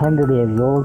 100 years old।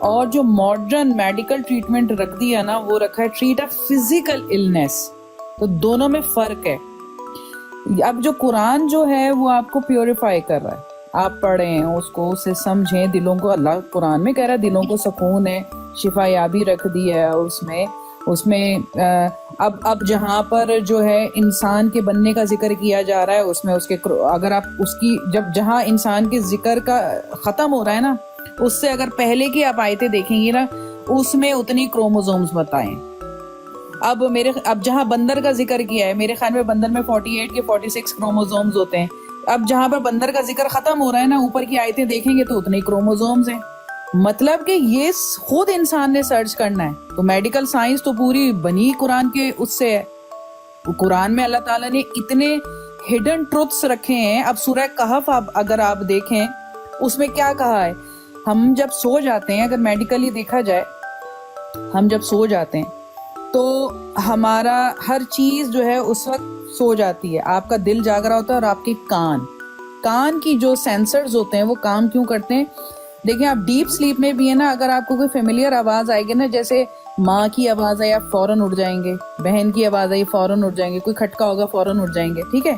اور جو modern medical treatment رکھ دیا نا وہ رکھا ہے ٹریٹ اے فزیکل النس. تو دونوں میں فرق ہے. اب جو قرآن جو ہے وہ آپ کو پیوریفائی کر رہا ہے, آپ پڑھیں اس کو, اسے سمجھیں, دلوں کو, اللہ قرآن میں کہہ رہا ہے دلوں کو سکون ہے, شفا یابی رکھ دی ہے اس میں اب جہاں پر جو ہے انسان کے بننے کا ذکر کیا جا رہا ہے اس میں اس کے, اگر آپ اس کی جہاں انسان کے ذکر کا ختم ہو رہا ہے نا اس سے اگر پہلے کی آپ آیتیں دیکھیں گی نا اس میں اتنی کروموزومز بتائیں. اب جہاں بندر کا ذکر کیا ہے میرے خیال میں بندر میں 48 کے 46 کروموزومز ہوتے ہیں. اب جہاں پر بندر کا ذکر ختم ہو رہا ہے نا اوپر کی آیتیں دیکھیں گے تو اتنے کروموزومز ہیں. مطلب کہ یہ خود انسان نے سرچ کرنا ہے. تو میڈیکل سائنس تو پوری بنی قرآن کے اس سے ہے. قرآن میں اللہ تعالیٰ نے اتنے ہڈن ٹروتھس رکھے ہیں. اب سورہ کہف اگر آپ دیکھیں اس میں کیا کہا ہے, ہم جب سو جاتے ہیں, اگر میڈیکلی دیکھا جائے, ہم جب سو جاتے ہیں تو ہمارا ہر چیز جو ہے اس وقت سو جاتی ہے. آپ کا دل جاگ رہا ہوتا ہے اور آپ کے کان کی جو سینسرز ہوتے ہیں وہ کام کیوں کرتے ہیں. دیکھیں آپ ڈیپ سلیپ میں بھی ہے نا, اگر آپ کو کوئی فیملیئر آواز آئے گی نا, جیسے ماں کی آواز آئی آپ فوراً اٹھ جائیں گے, بہن کی آواز آئی فوراً اٹھ جائیں گے, کوئی کھٹکا ہوگا فوراً اٹھ جائیں گے, ٹھیک ہے.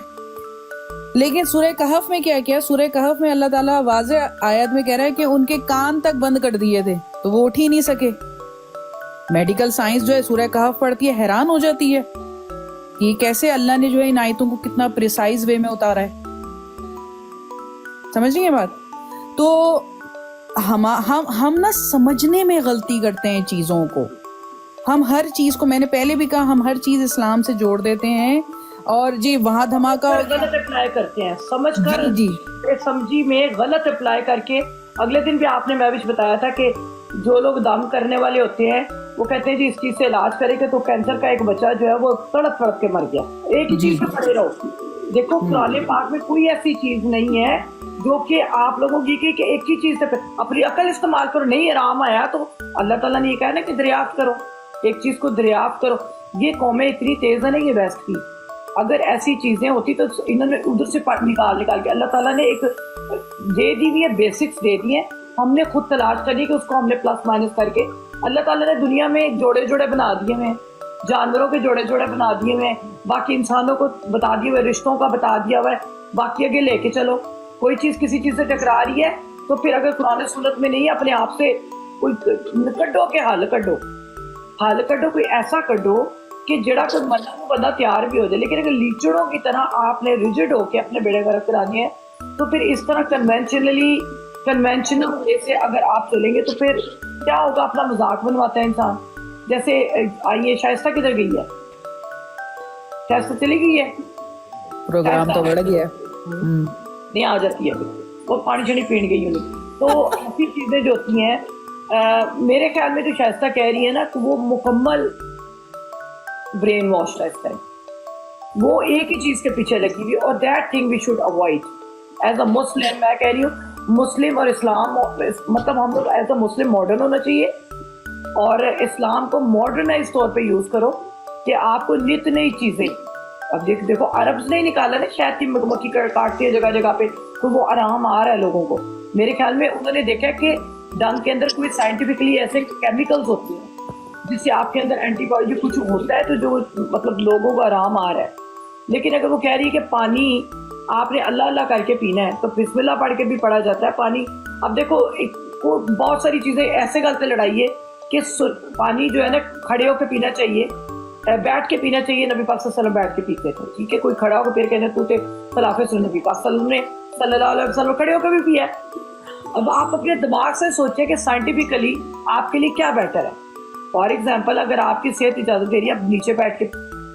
لیکن سورہ کہف میں کیا سورہ کہف میں اللہ تعالیٰ واضح آیت میں کہہ رہا ہے کہ ان کے کان تک بند کر دیے تھے تو وہ اٹھ ہی نہیں سکے. میڈیکل سائنس جو ہے سورہ کہف پڑھتی ہے حیران ہو جاتی ہے کہ کیسے اللہ نے جو ہے ان آیتوں کو کتنا پریسائز وے میں اتارا ہے. سمجھ گئے بات. تو ہم نا سمجھنے میں غلطی کرتے ہیں چیزوں کو. ہم ہر چیز کو, میں نے پہلے بھی کہا, ہم ہر چیز اسلام سے جوڑ دیتے ہیں اور جی وہاں دھماکہ غلط اپلائی کرتے ہیں سمجھ کر, جی سمجھی میں غلط اپلائی کر کے. اگلے دن بھی آپ نے محوش بتایا تھا کہ جو لوگ دم کرنے والے ہوتے ہیں وہ کہتے ہیں جی اس چیز سے علاج کرے گا تو کینسر کا ایک بچہ جو ہے وہ تڑپ تڑپ کے مر گیا. ایک ہی چیز سے پڑے رہو. دیکھو قرآن پاک میں کوئی ایسی چیز نہیں ہے جو کہ آپ لوگوں کی کہ ایک ہی چیز سے اپنی عقل استعمال کرو. نہیں آرام آیا تو اللہ تعالیٰ نے یہ کہا نا کہ دریافت کرو, ایک چیز کو دریافت کرو. یہ قومیں اتنی تیز ہے نا یہ ویسٹ کی, اگر ایسی چیزیں ہوتی تو انہوں نے ادھر سے نکال کے اللہ تعالیٰ نے ایک دے دی ہوئی ہے, بیسکس دے دی ہیں, ہم نے خود تلاش کری کہ اس کو ہم نے پلس مائنس کر کے. اللہ تعالیٰ نے دنیا میں جوڑے بنا دیے ہوئے ہیں, جانوروں کے جوڑے بنا دیے ہوئے ہیں, باقی انسانوں کو بتا دیے ہوئے, رشتوں کا بتا دیا ہوا ہے, باقی آگے لے کے چلو. کوئی چیز کسی چیز سے ٹکرا رہی ہے تو پھر اگر قرآن سنت میں نہیں, اپنے آپ سے کوئی کڈو کہ حل کڈو, کوئی ایسا کڈو کہ جڑا کوئی مرنا وہ بندہ تیار بھی ہو جائے. لیکن اگر لیچڑوں کی طرح آپ نے ریجڈ ہو کے اپنے بیڑے غرق کرا دیے ہیں تو پھر اس طرح کنونشنل وے سے اگر آپ چلیں گے تو پھر کیا ہوگا, اپنا مذاق بنواتا ہے انسان. جیسے آئیے شائستہ کدھر گئی ہے, شائستہ چلی گئی ہے, پروگرام تو بڑھ گیا نہیں آ جاتی ہے وہ پانی شانی پین گئی انہیں. تو ایسی چیزیں جو ہوتی ہیں میرے خیال میں جو شائستہ کہہ رہی ہے نا تو وہ مکمل برین واش ہے اس ٹائم. وہ ایک ہی چیز کے پیچھے لگی ہوئی, اور that thing we should avoid as a Muslim. میں کہہ رہی ہوں مسلم اور اسلام, مطلب ہم لوگ ایز اے مسلم ماڈرن ہونا چاہیے اور اسلام کو ماڈرنائز طور پہ یوز کرو کہ آپ کو نت نئی چیزیں. اب دیکھو عربز نے نکالا نا شہد کی مکھی کاٹتی ہے جگہ جگہ پہ, تو وہ آرام آ رہا ہے لوگوں کو. میرے خیال میں انہوں نے دیکھا کہ ڈنگ کے اندر کوئی سائنٹیفکلی ایسے کیمیکلز ہوتے ہیں جس سے آپ کے اندر اینٹی باڈی کچھ ہوتا ہے تو جو مطلب لوگوں کو آرام آ رہا ہے. لیکن اگر وہ کہہ رہی ہے کہ پانی آپ نے اللہ اللہ کر کے پینا ہے تو بسم اللہ پڑھ کے بھی پڑا جاتا ہے پانی. اب دیکھو بہت ساری چیزیں ایسے غلط لڑائی ہے کہ پانی جو ہے نا کھڑے ہو کے پینا چاہیے, بیٹھ کے پینا چاہیے. نبی پاک صلی اللہ علیہ وسلم بیٹھ کے پیتے تھے, ٹھیک ہے, کوئی کھڑا ہو کے پھر کہنے تو خلاف سن. نبی پاک صلی اللہ علیہ وسلم کھڑے ہو کے بھی پیا. اب آپ اپنے دماغ سے سوچیں کہ سائنٹیفکلی آپ کے لیے کیا بیٹر ہے. فار ایگزامپل اگر آپ کی صحت اجازت دے رہی ہے آپ نیچے بیٹھ کے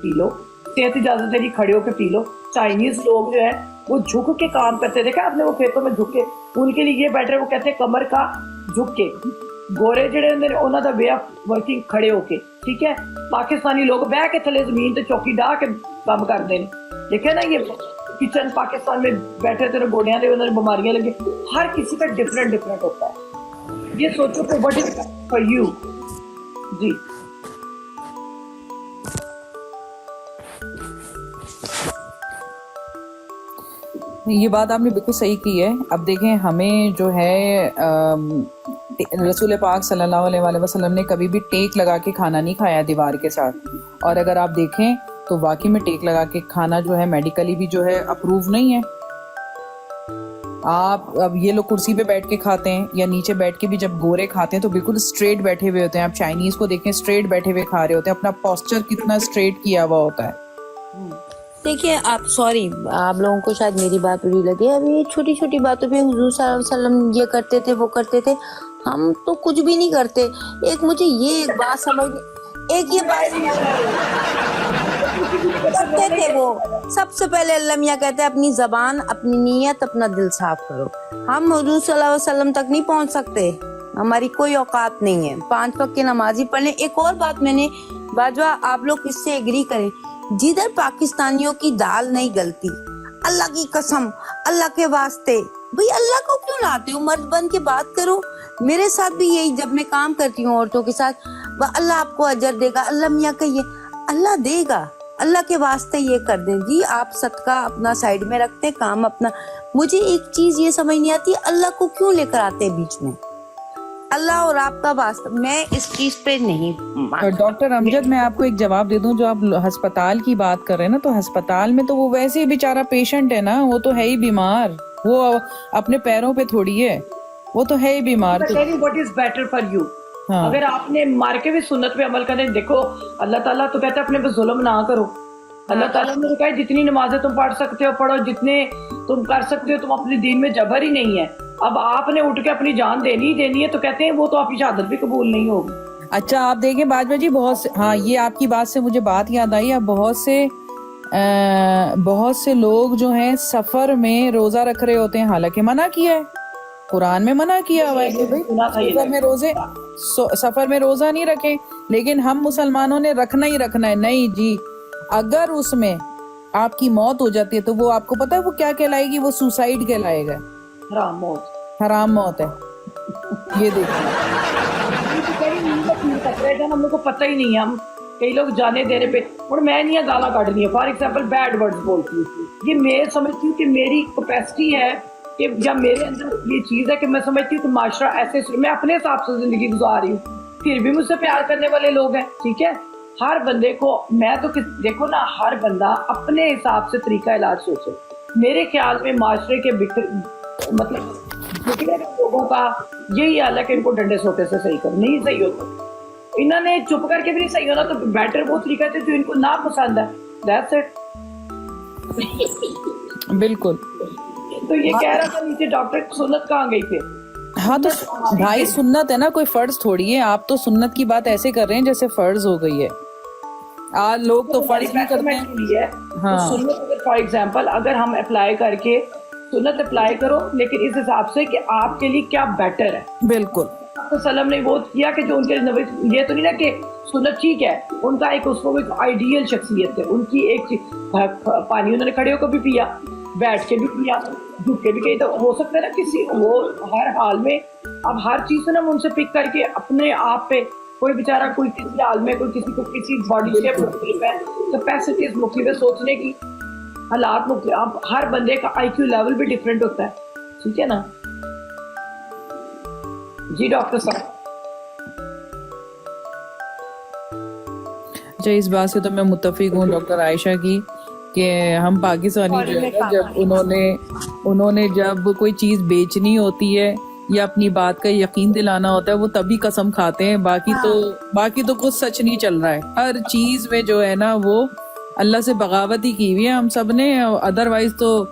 پی لو, صحت اجازت دے رہی کھڑے ہو کے پی لو. چائنیز لوگ جو ہے وہ جھک کے کام کرتے, دیکھا آپ نے, وہ کھیتوں میں جھک کے, ان کے لیے یہ بیٹر ہے. وہ کہتے ہیں کمر کا جھک کے. گورے جڑے انہوں دا وے آف ورکنگ کھڑے ہو کے, ٹھیک ہے. پاکستانی لوگ بہ کے تھلے زمین تے چوکی ڈا کے کام کرتے ہیں. دیکھے نا یہ کچن پاکستان میں بیٹھے تھے گوڑیاں دے انہوں نے بیماریاں لگی. ہر کسی کا ڈفرینٹ ہوتا ہے. یہ سوچو کہ واٹ از فار یو. جی یہ بات آپ نے بالکل صحیح کی ہے. اب دیکھیں ہمیں جو ہے رسول پاک صلی اللہ علیہ وآلہ وسلم نے کبھی بھی ٹیک لگا کے کھانا نہیں کھایا دیوار کے ساتھ. اور اگر آپ دیکھیں تو واقعی میں ٹیک لگا کے کھانا جو ہے میڈیکلی بھی جو ہے اپروو نہیں ہے. آپ اب یہ لوگ کرسی پہ بیٹھ کے کھاتے ہیں یا نیچے بیٹھ کے بھی جب گورے کھاتے ہیں تو بالکل اسٹریٹ بیٹھے ہوئے ہوتے ہیں. آپ چائنیز کو دیکھیں اسٹریٹ بیٹھے ہوئے کھا رہے ہوتے ہیں, اپنا پوسچر کتنا اسٹریٹ کیا ہوا ہوتا ہے. دیکھیے آپ سوری آپ لوگوں کو شاید میری بات بری لگے, ابھی چھوٹی چھوٹی باتوں پہ حضور صلی اللہ علیہ وسلم یہ کرتے تھے وہ کرتے تھے, ہم تو کچھ بھی نہیں کرتے. ایک مجھے یہ ایک بات سمجھ, ایک یہ بات کرتے تھے وہ سب سے پہلے اللہ میاں کہتے ہیں اپنی زبان, اپنی نیت, اپنا دل صاف کرو. ہم حضور صلی اللہ علیہ وسلم تک نہیں پہنچ سکتے, ہماری کوئی اوقات نہیں ہے. 5 وقت کی نماز ہی پڑھ لیں. ایک اور بات میں نے باجوہ آپ لوگ اس سے ایگری کریں, جدھر پاکستانیوں کی دال نہیں گلتی, اللہ کی قسم اللہ کے واسطے بھئی اللہ کو کیوں لاتے ہو, مرد بن کے بات کرو. میرے ساتھ بھی یہی, جب میں کام کرتی ہوں عورتوں کے ساتھ, اللہ آپ کو اجر دے گا, اللہ میاں کہیے اللہ دے گا, اللہ کے واسطے یہ کر دیں جی. آپ صدقہ اپنا سائیڈ میں رکھتے, کام اپنا. مجھے ایک چیز یہ سمجھ نہیں آتی, اللہ کو کیوں لے کر آتے بیچ میں, اللہ اور آپ کا واسطہ. میں اس چیز پہ نہیں. ڈاکٹر امجد میں آپ کو ایک جواب دے دوں, جو آپ ہسپتال کی بات کر رہے ہیں نا, تو ہسپتال میں تو وہ ویسے ہی بیچارہ پیشنٹ ہے نا, وہ تو ہے ہی بیمار, وہ اپنے پیروں پہ تھوڑی ہے, وہ تو ہے ہی بیمار. what is better for you. اگر آپ نے مار کے بھی سنت پہ عمل کریں, دیکھو اللہ تعالیٰ تو کہتا ہے اپنے پہ ظلم نہ کرو. اللہ تعالیٰ نے کہا جتنی نمازیں تم پڑھ سکتے ہو پڑھو, جتنے تم کر سکتے ہو, تم اپنے دین میں جبر ہی نہیں ہے. اب آپ نے اٹھ کے اپنی جان دینی ہے تو کہتے ہیں وہ تو آپ کی شہادت بھی قبول نہیں ہوگی. اچھا آپ دیکھیں باجوہ جی, بہت سے, ہاں یہ آپ کی بات سے مجھے بات یاد آئی. اب بہت سے لوگ جو ہیں سفر میں روزہ رکھ رہے ہوتے ہیں, حالانکہ منع کیا ہے, قرآن میں منع کیا ہوا ہے کہ بھائی سفر میں روزہ نہیں رکھیں, لیکن ہم مسلمانوں نے رکھنا ہی رکھنا ہے. نہیں جی, اگر اس میں آپ کی موت ہو جاتی ہے تو وہ آپ کو پتا ہے وہ کیا کہلائے گی, وہ سوسائڈ کہلائے گا, حرام موت ہے. یہ دیکھیں ہم لوگ کو پتہ ہی نہیں ہے, ہم کئی لوگ جانے دینے پہ, اور میں نہیں گالا کاٹنی ہے فار ایگزامپل بیڈ ورڈز بولتی ہوں. یہ میں سمجھتی ہوں کہ میری کیپیسٹی ہے کہ جب میرے اندر یہ چیز ہے کہ میں سمجھتی ہوں کہ معاشرہ ایسے, میں اپنے حساب سے زندگی گزار رہی ہوں, پھر بھی مجھ سے پیار کرنے والے لوگ ہیں. ٹھیک ہے, ہر بندے کو میں تو دیکھو نا, ہر بندہ اپنے حساب سے طریقہ علاج سوچے. میرے خیال میں معاشرے کے بکھرے لوگوں کا یہی حال ہے کہ ان کو ڈنڈے سوٹے سے صحیح کرو, نہیں صحیح ہوتا. انہوں نے چپ کر کے بھی نہیں صحیح ہونا, تو بیٹر وہ طریقہ ہے جو ان کو نہ پسند ہے. That's it. بالکل. تو یہ کہہ رہا تھا نیچے ڈاکٹر سنت کہاں گئی تھے. ہاں تو بھائی سنت ہے نا, کوئی فرض تھوڑی ہے. آپ تو سنت کی بات ایسے کر رہے ہیں جیسے فرض ہو گئی ہے. آج لوگ تو فرض نہیں کرتے ہیں. ہاں سنت فار ایگزامپل اگر ہم اپلائی کر کے سنت اپلائی کرو, لیکن اس حساب سے کہ آپ کے لیے کیا بیٹر ہے. بالکل. وسلم نے وہ کیا کہ جو ان کے یہ تو نہیں نا کہ سنت ٹھیک ہے, ان کا ایک اس کو ایک آئیڈیل شخصیت ہے. ان کی ایک پانی انہوں نے کھڑے ہو کے بھی پیا, بیٹھ کے بھی پیا, جھک کے بھی گئی, تو ہو سکتا ہے نا کسی وہ ہر حال میں. اب ہر چیز سے نا ان سے پک کر کے اپنے آپ پہ کوئی بیچارہ کوئی کسی حال میں, کوئی کسی کو کسی باڈی شیپ مختلف ہے, کیپیسٹیز مختلف ہے, سوچنے کی حالات مختلف. اب ہر بندے کا آئی کیو لیول بھی ڈفرینٹ ہوتا ہے. ٹھیک ہے نا جی ڈاکٹر صاحب. اچھا اس بات سے تو میں متفق ہوں ڈاکٹر عائشہ کی کہ ہم پاکستانی جو ہے جب انہوں نے جب کوئی چیز بیچنی ہوتی ہے یا اپنی بات کا یقین دلانا ہوتا ہے وہ تبھی قسم کھاتے ہیں. باقی تو کچھ سچ نہیں چل رہا ہے. ہر چیز میں جو ہے نا وہ اللہ سے بغاوت ہی کی ہوئی ہے ہم سب نے. ادروائز تو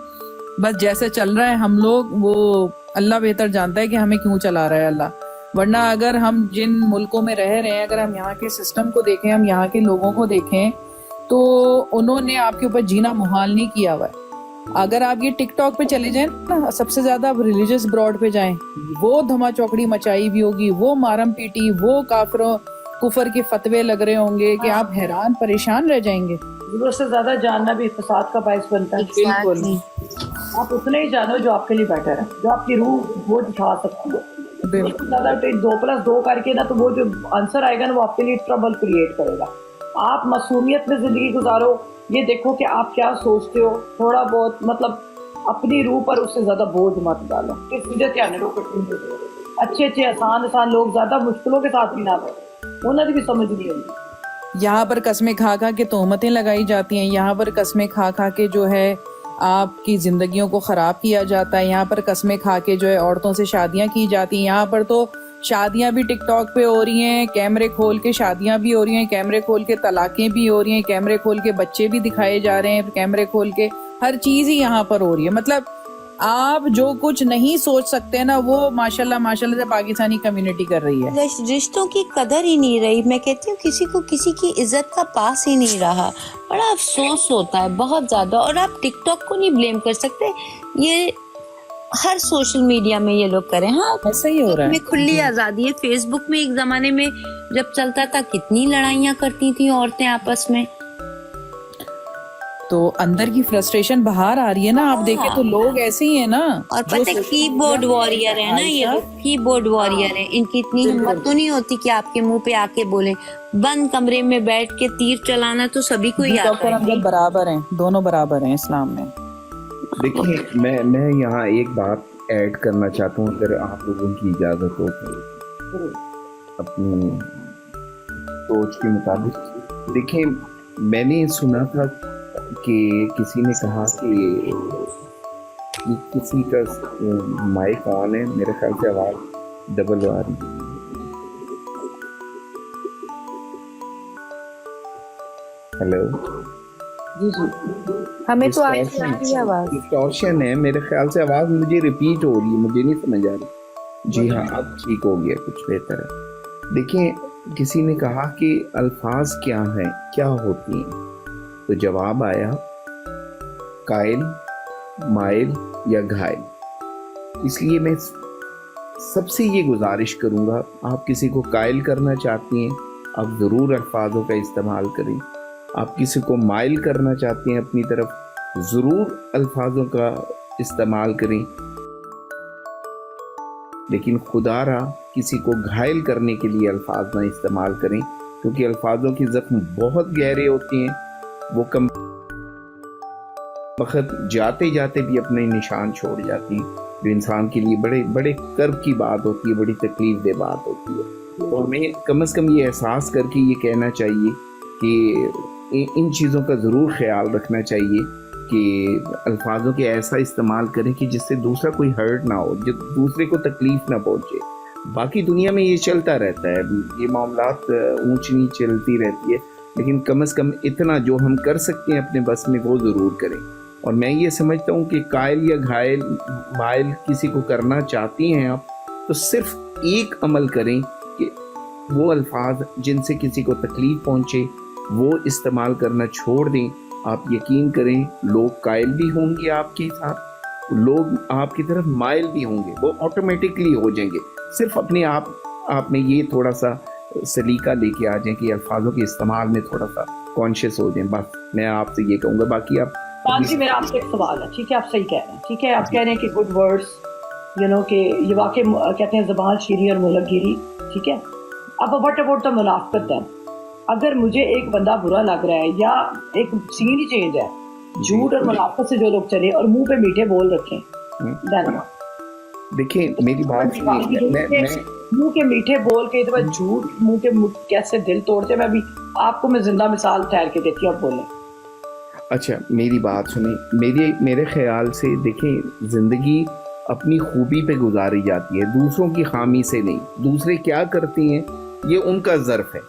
بس جیسے چل رہا ہے ہم لوگ, وہ اللہ بہتر جانتا ہے کہ ہمیں کیوں چلا رہا ہے اللہ. ورنہ اگر ہم جن ملکوں میں رہ رہے ہیں, اگر ہم یہاں کے سسٹم کو دیکھیں, ہم یہاں کے لوگوں کو دیکھیں, تو انہوں نے آپ کے اوپر جینا محال نہیں کیا ہوا ہے. اگر آپ یہ ٹک ٹاک پہ چلے جائیں نا, سب سے زیادہ آپ ریلیجس براڈ پہ جائیں, وہ دھما چوکڑی مچائی بھی ہوگی, وہ مارم پیٹی, وہ کفر کے فتوے لگ رہے ہوں گے کہ آپ حیران پریشان رہ جائیں گے. ضرورت سے زیادہ جاننا بھی فساد کا باعث بنتا ہے. بالکل. آپ اتنے ہی جانو جو آپ کے لیے بیٹر ہے, جو آپ کی روح وہ دکھا سکتی ہے. زیادہ 2+2 کر کے نا, تو وہ جو آنسر آئے گا نا وہ آپ کے لیے ٹربل کریٹ کرے گا. آپ معصومیت میں زندگی گزارو, یہ دیکھو کہ آپ کیا سوچتے ہو, تھوڑا بہت مطلب اپنی روح پر اس سے زیادہ بوجھ مت ڈالو کہ سیدھے دھیان رکھو. اچھے اچھے آسان لوگ زیادہ مشکلوں کے ساتھ بھی نہ کریں, انہوں نے بھی سمجھ نہیں ہوگی. یہاں پر قسمیں کھا کھا کے تہمتیں لگائی جاتی ہیں, یہاں پر قسمیں کھا کھا کے جو ہے آپ کی زندگیوں کو خراب کیا جاتا ہے, یہاں پر قسمیں کھا کے جو ہے عورتوں سے شادیاں کی جاتی ہیں. یہاں پر تو شادیاں بھی ٹک ٹاک پہ ہو رہی ہیں, کیمرے کھول کے شادیاں بھی ہو رہی ہیں, کیمرے کھول کے طلاقیں بھی ہو رہی ہیں, کیمرے کھول کے بچے بھی دکھائے جا رہے ہیں, کیمرے کھول کے ہر چیز ہی یہاں پر ہو رہی ہے. مطلب آپ جو کچھ نہیں سوچ سکتے نا وہ ماشاءاللہ سے پاکستانی کمیونٹی کر رہی ہے. رشتوں کی قدر ہی نہیں رہی. میں کہتی ہوں کسی کو کسی کی عزت کا پاس ہی نہیں رہا. بڑا افسوس ہوتا ہے بہت زیادہ. اور آپ ٹک ٹاک کو نہیں بلیم کر سکتے, یہ ہر سوشل میڈیا میں یہ لوگ کریں. ہاں ایسا ہی ہو رہا ہے, کھلی آزادی ہے. فیس بک میں ایک زمانے میں جب چلتا تھا کتنی لڑائیاں کرتی تھیں عورتیں آپس میں. تو اندر کی فرسٹریشن باہر آ رہی ہے نا. آپ دیکھیں تو لوگ ایسے ہی ہیں نا. اور پتہ ہے کی بورڈ وارئر ہے نا, یہ لوگ کی بورڈ وارئر ہیں. ان کی اتنی ہمت تو نہیں ہوتی کہ آپ کے منہ پہ آ کے بولیں. بند کمرے میں بیٹھ کے تیر چلانا تو سبھی کو ہی آتا ہے. ڈاکٹر برابر ہیں, دونوں برابر ہیں اسلام میں. دیکھیں میں یہاں ایک بات ایڈ کرنا چاہتا ہوں اگر آپ لوگوں کی اجازت ہو تو اپنی سوچ کے مطابق. دیکھیں میں نے سنا تھا کہ کسی نے کہا کہ کسی کا مائک آن ہے, میرے خیال سے آواز ڈبل آ رہی ہے. ہیلو جی ہمیں تو آئی آواز ڈسٹورشن ہے, میرے خیال سے آواز مجھے ریپیٹ ہو رہی ہے, مجھے نہیں سمجھ آ رہی. جی ہاں اب ٹھیک ہو گیا, کچھ بہتر ہے. دیکھیں کسی نے کہا کہ الفاظ کیا ہیں, کیا ہوتی ہیں, تو جواب آیا قائل, مائل یا گھائل. اس لیے میں سب سے یہ گزارش کروں گا, آپ کسی کو قائل کرنا چاہتی ہیں آپ ضرور الفاظوں کا استعمال کریں. آپ کسی کو مائل کرنا چاہتے ہیں اپنی طرف, ضرور الفاظوں کا استعمال کریں. لیکن خدا را کسی کو گھائل کرنے کے لیے الفاظ نہ استعمال کریں, کیونکہ الفاظوں کی زخم بہت گہرے ہوتے ہیں. وہ کم وقت جاتے جاتے بھی اپنے نشان چھوڑ جاتی ہیں, جو انسان کے لیے بڑے بڑے کرب کی بات ہوتی ہے, بڑی تکلیف دہ بات ہوتی ہے. اور ہمیں کم از کم یہ احساس کر کے یہ کہنا چاہیے کہ ان چیزوں کا ضرور خیال رکھنا چاہیے کہ الفاظوں کے ایسا استعمال کریں کہ جس سے دوسرا کوئی ہرٹ نہ ہو, جس دوسرے کو تکلیف نہ پہنچے. باقی دنیا میں یہ چلتا رہتا ہے, یہ معاملات اونچ نیچ چلتی رہتی ہے, لیکن کم از کم اتنا جو ہم کر سکتے ہیں اپنے بس میں وہ ضرور کریں. اور میں یہ سمجھتا ہوں کہ قائل یا گھائل مائل کسی کو کرنا چاہتی ہیں آپ, تو صرف ایک عمل کریں کہ وہ الفاظ جن سے کسی کو تکلیف پہنچے وہ استعمال کرنا چھوڑ دیں. آپ یقین کریں لوگ قائل بھی ہوں گے آپ کے ساتھ, لوگ آپ کی طرف مائل بھی ہوں گے, وہ آٹومیٹکلی ہو جائیں گے. صرف اپنے آپ میں یہ تھوڑا سا سلیقہ لے کے آ جائیں کہ الفاظوں کے استعمال میں تھوڑا سا کانشیس ہو جائیں. بس میں آپ سے یہ کہوں گا. باقی آپ جی میرا آپ سے ایک سوال ہے, ٹھیک ہے, آپ صحیح کہہ رہے ہیں, ٹھیک ہے, آپ کہہ رہے ہیں کہ گڈ ورڈس کہ یہ واقع کہتے ہیں زبان شیری اور ملک گیری, ٹھیک ہے. اب وٹ اباؤٹ دا منافقت ہے, اگر مجھے ایک بندہ برا لگ رہا ہے یا ایک سین ہی چینج ہے, جھوٹ اور منافقت سے جو لوگ چلے اور منہ پہ میٹھے بول رکھیں, دیکھیں میری بات منہ کے میٹھے بول کے جھوٹ منہ کے کیسے دل توڑتے, میں بھی آپ کو میں زندہ مثال ٹھہر کے دیتی ہوں, آپ بولیں. اچھا میری بات سنیں. میرے خیال سے دیکھیں زندگی اپنی خوبی پہ گزاری جاتی ہے, دوسروں کی خامی سے نہیں. دوسرے کیا کرتے ہیں یہ ان کا ظرف ہے,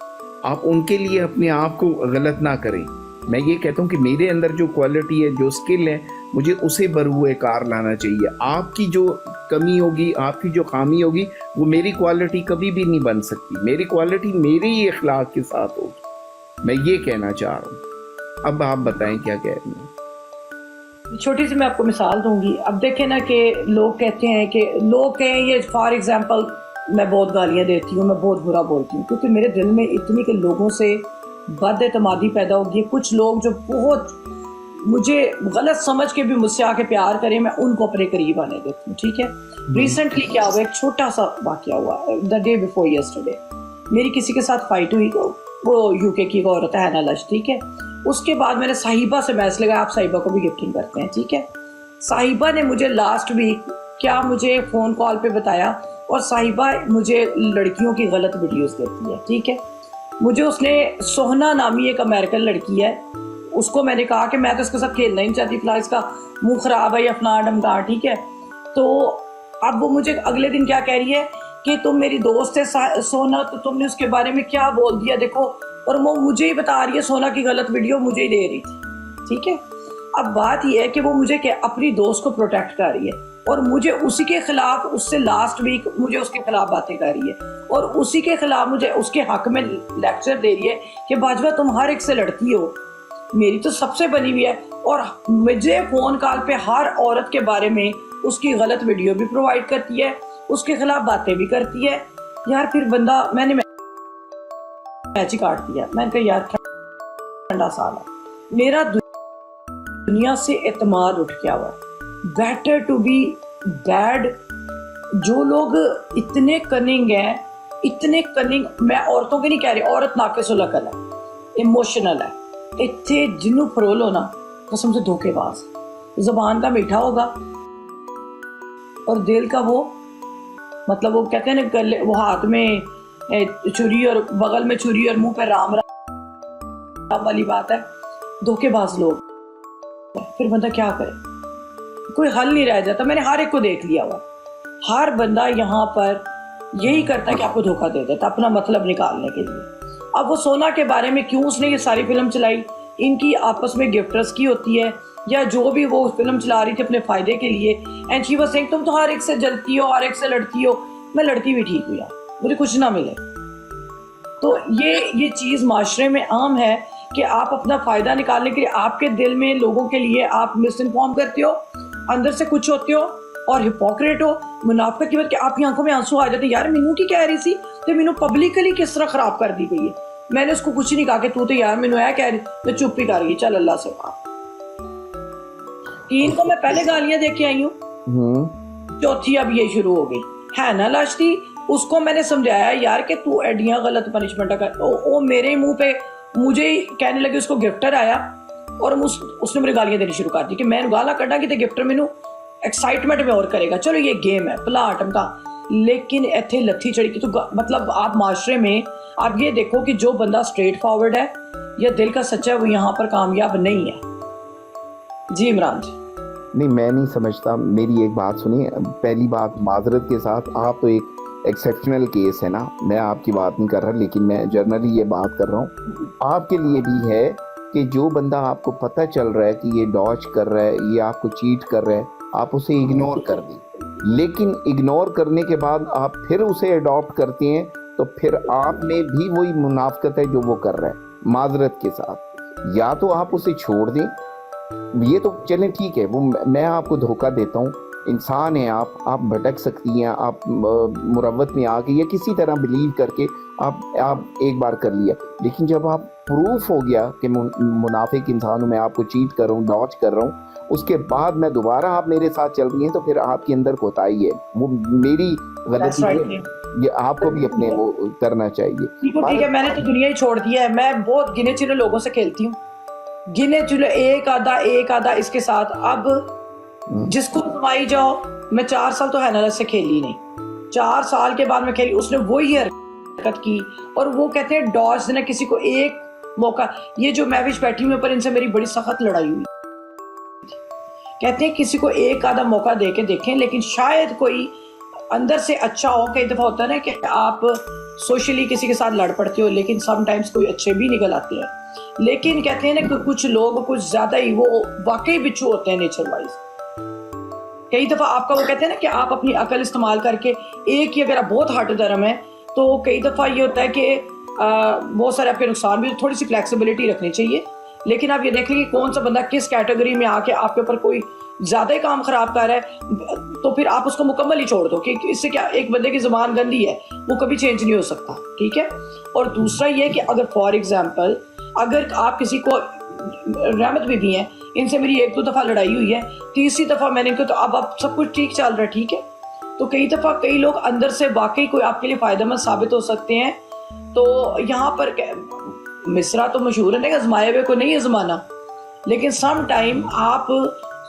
آپ ان کے لیے اپنے آپ کو غلط نہ کریں. میں یہ کہتا ہوں کہ میرے اندر جو کوالٹی ہے, جو سکل ہے, مجھے اسے بروئے کار لانا چاہیے. آپ کی جو کمی ہوگی, آپ کی جو خامی ہوگی, وہ میری کوالٹی کبھی بھی نہیں بن سکتی. میری کوالٹی میرے ہی اخلاق کے ساتھ ہوگی. میں یہ کہنا چاہ رہا ہوں. اب آپ بتائیں کیا کہہ رہی ہیں. چھوٹی سی میں آپ کو مثال دوں گی. اب دیکھیں نا کہ لوگ کہتے ہیں کہ لوگ کہیں یہ فار ایگزامپل میں بہت گالیاں دیتی ہوں, میں بہت برا بولتی ہوں, کیونکہ میرے دل میں اتنی کہ لوگوں سے بد اعتمادی پیدا ہوگی. کچھ لوگ جو بہت مجھے غلط سمجھ کے بھی مجھ سے آ کے پیار کریں, میں ان کو اپنے قریب آنے دیتی ہوں, ٹھیک ہے. ریسنٹلی کیا ہوا, ایک چھوٹا سا واقعہ ہوا, دا ڈے بیفور یسٹرڈے میری کسی کے ساتھ فائٹ ہوئی. وہ یو کے کی عورت ہے, ہینا لش, ٹھیک ہے. اس کے بعد میں نے صاحبہ سے میسج لگایا, آپ صاحبہ کو بھی گفٹنگ کرتے ہیں, ٹھیک ہے. صاحبہ نے مجھے لاسٹ ویک کیا مجھے فون کال پہ بتایا، اور صاحبہ مجھے لڑکیوں کی غلط ویڈیوز دیتی ہے، ٹھیک ہے. مجھے اس نے سوہنا نامی ایک امریکن لڑکی ہے، اس کو میں نے کہا کہ میں تو اس کے ساتھ کھیلنا ہی نہیں چاہتی، فلاں اس کا منہ خراب ہے یا فلاں ڈمکا، ٹھیک ہے. تو اب وہ مجھے اگلے دن کیا کہہ رہی ہے کہ تم میری دوست ہے سونا، تو تم نے اس کے بارے میں کیا بول دیا دیکھو، اور وہ مجھے ہی بتا رہی ہے سونا کی غلط ویڈیو مجھے ہی دے رہی تھی، ٹھیک ہے. اب بات یہ ہے کہ وہ مجھے اپنی دوست کو پروٹیکٹ کر رہی ہے، اور مجھے اسی کے خلاف اس سے لاسٹ ویک مجھے اس کے خلاف باتیں کر رہی ہے، اور اسی کے خلاف مجھے اس کے حق میں لیکچر دے رہی ہے کہ باجوہ تم ہر ایک سے لڑتی ہو، میری تو سب سے بنی ہوئی ہے. اور مجھے فون کال پہ ہر عورت کے بارے میں اس کی غلط ویڈیو بھی پرووائڈ کرتی ہے، اس کے خلاف باتیں بھی کرتی ہے. یار پھر بندہ میں نے میچ ہی کاٹ دیا. میں نے کہا یار ٹھنڈا سال ہے، میرا دنیا سے اعتماد اٹھ گیا ہوا ہے. Better to be bad. جو لوگ اتنے کننگ ہیں، اتنے کننگ، میں عورتوں کے نہیں کہہ رہی، عورت ناقص العقل ہے، ایموشنل ہے، اتنے جنوں پرول ہونا قسم سے دھوکے باز. زبان کا میٹھا ہوگا اور دل کا وہ، مطلب وہ کہتے ہیں نا وہ ہاتھ میں چھری اور بغل میں چھری اور منہ پہ رام رام والی بات ہے. دھوکے باز لوگ. پھر بندہ کیا کرے، کوئی حل نہیں رہ جاتا. میں نے ہر ایک کو دیکھ لیا ہوا، ہر بندہ یہاں پر یہی کرتا ہے کہ آپ کو دھوکہ دے دیتا اپنا مطلب نکالنے کے لیے. اب وہ سونا کے بارے میں کیوں اس نے یہ ساری فلم چلائی، ان کی آپس میں گفٹرز کی ہوتی ہے یا جو بھی وہ فلم چلا رہی تھی اپنے فائدے کے لیے. اینڈ شی واز سیئنگ تم تو ہر ایک سے جلتی ہو، ہر ایک سے لڑتی ہو. میں لڑتی بھی ٹھیک ہوئی، مجھے کچھ نہ ملے. تو یہ چیز معاشرے میں عام ہے کہ آپ اپنا فائدہ نکالنے کے لیے آپ کے دل میں لوگوں کے لیے آپ مس انفارم کرتے ہو، اندر سے کچھ ہوتے ہو اور ہپوکریٹ ہو، منافقت کی وجہ کہ آپ کی آنکھوں میں آنسو آ جاتے ہیں. یار مینو کی کہہ رہی سی تو مینو پبلکلی کس طرح خراب کر دی گئی ہے. میں نے اس کو کچھ نہیں کہا کہ تو یار مینو ہے کہہ رہی، میں چپ ہی کر گئی. چل اللہ سے کہا. تین کو میں پہلے گالیاں دے کے آئی ہوں، چوتھی اب یہ شروع ہو گئی ہے نا. لاشتی اس کو میں نے سمجھایا یار کہ تو ایڈیاں غلط پنشمنٹ کر، وہ میرے منہ پہ مجھے ہی کہنے لگے. اس کو گفٹر آیا اور اس نے مجھے گالیاں دینی شروع کر دی کہ میں گالا کڈا کہ گفٹر مینو ایکسائٹمنٹ میں اور کرے گا. چلو یہ گیم ہے پلا آٹم کا، لیکن ایتھے لتھی چڑی کی. تو مطلب آپ معاشرے میں آپ یہ دیکھو کہ جو بندہ اسٹریٹ فارورڈ ہے یا دل کا سچا ہے وہ یہاں پر کامیاب نہیں ہے. جی عمران جی. نہیں میں نہیں سمجھتا. میری ایک بات سنیے. پہلی بات معذرت کے ساتھ، آپ تو ایک ایکسیپشنل کیس ہے نا، میں آپ کی بات نہیں کر رہا، لیکن میں جنرلی یہ بات کر رہا ہوں. آپ کے لیے بھی ہے کہ جو بندہ آپ کو پتہ چل رہا ہے کہ یہ ڈاج کر رہا ہے، یہ آپ کو چیٹ کر رہا ہے، آپ اسے اگنور کر دیں. لیکن اگنور کرنے کے بعد آپ پھر اسے اڈاپٹ کرتے ہیں تو پھر آپ میں بھی وہی منافقت ہے جو وہ کر رہا ہے. معذرت کے ساتھ یا تو آپ اسے چھوڑ دیں، یہ تو چلیں ٹھیک ہے، وہ میں آپ کو دھوکہ دیتا ہوں، انسان ہیں آپ بھٹک سکتی ہیں، آپ مروت میں آ کے یا کسی طرح بلیو کر کے آپ ایک بار کر لیا. لیکن جب آپ پروف ہو گیا کہ منافق انسان ہوں، میں آپ کو چیٹ کر رہا ہوں، ڈاج کر رہا ہوں، اس کے بعد میں دوبارہ آپ میرے ساتھ چل رہی ہیں، تو پھر آپ کے اندر کوتاہی ہے، وہ میری غلطی ہے. یہ آپ کو بھی اپنے وہ کرنا چاہیے. ٹھیک ہے، میں نے تو دنیا ہی چھوڑ دیا ہے. میں بہت گنے چنے لوگوں سے کھیلتی ہوں، گنے چنے ایک آدھا اس کے ساتھ. اب جس کو سمائی جاؤ، میں 4 سال تو ہینالس سے کھیلی نہیں، 4 سال کے بعد میں کھیلی. اس نے وہی حرکت کی، اور وہ کہتے ہیں ڈاج نے کسی کو ایک موقع. یہ جو محفل بیٹھی ہوئی پر ان سے میری بڑی سخت لڑائی ہوئی. کہتے ہیں کسی کو ایک آدھا موقع دے کے دیکھیں، لیکن شاید کوئی اندر سے اچھا ہو. کئی دفعہ ہوتا ہے نا کہ آپ سوشلی کسی کے ساتھ لڑ پڑتے ہو، لیکن سم ٹائمز کوئی اچھے بھی نکل آتے ہیں. لیکن کہتے ہیں نا کہ کچھ لوگ کچھ زیادہ ہی وہ واقعی بچھو ہوتے ہیں نیچر وائز. کئی دفعہ آپ کا وہ کہتے ہیں نا کہ آپ اپنی عقل استعمال کر کے ایک ہی، اگر آپ بہت ہٹ درم ہے تو کئی دفعہ یہ ہوتا ہے کہ بہت سارے آپ کے نقصان بھی. تھوڑی سی فلیکسیبلٹی رکھنی چاہیے. لیکن آپ یہ دیکھ لیں کہ کون سا بندہ کس کیٹیگری میں آ کے آپ کے اوپر کوئی زیادہ ہی کام خراب کر رہا ہے، تو پھر آپ اس کو مکمل ہی چھوڑ دو کہ اس سے کیا، ایک بندے کی زبان گندی ہے، وہ کبھی چینج نہیں ہو سکتا. ٹھیک ہے. اور دوسرا یہ کہ اگر فار ایگزامپل اگر آپ کسی کو، رحمت بھی ہیں، ان سے میری 1-2 دفعہ لڑائی ہوئی ہے، تیسری دفعہ میں نے ان کو تو اب سب کچھ ٹھیک چل رہا ہے. ٹھیک ہے. تو کئی دفعہ کئی لوگ اندر سے واقعی کوئی آپ کے لیے فائدہ مند ثابت ہو سکتے ہیں. تو یہاں پر مصرع تو مشہور ہے نا کہ آزمائے ہوئے کو نہیں آزمانا، لیکن سم ٹائم آپ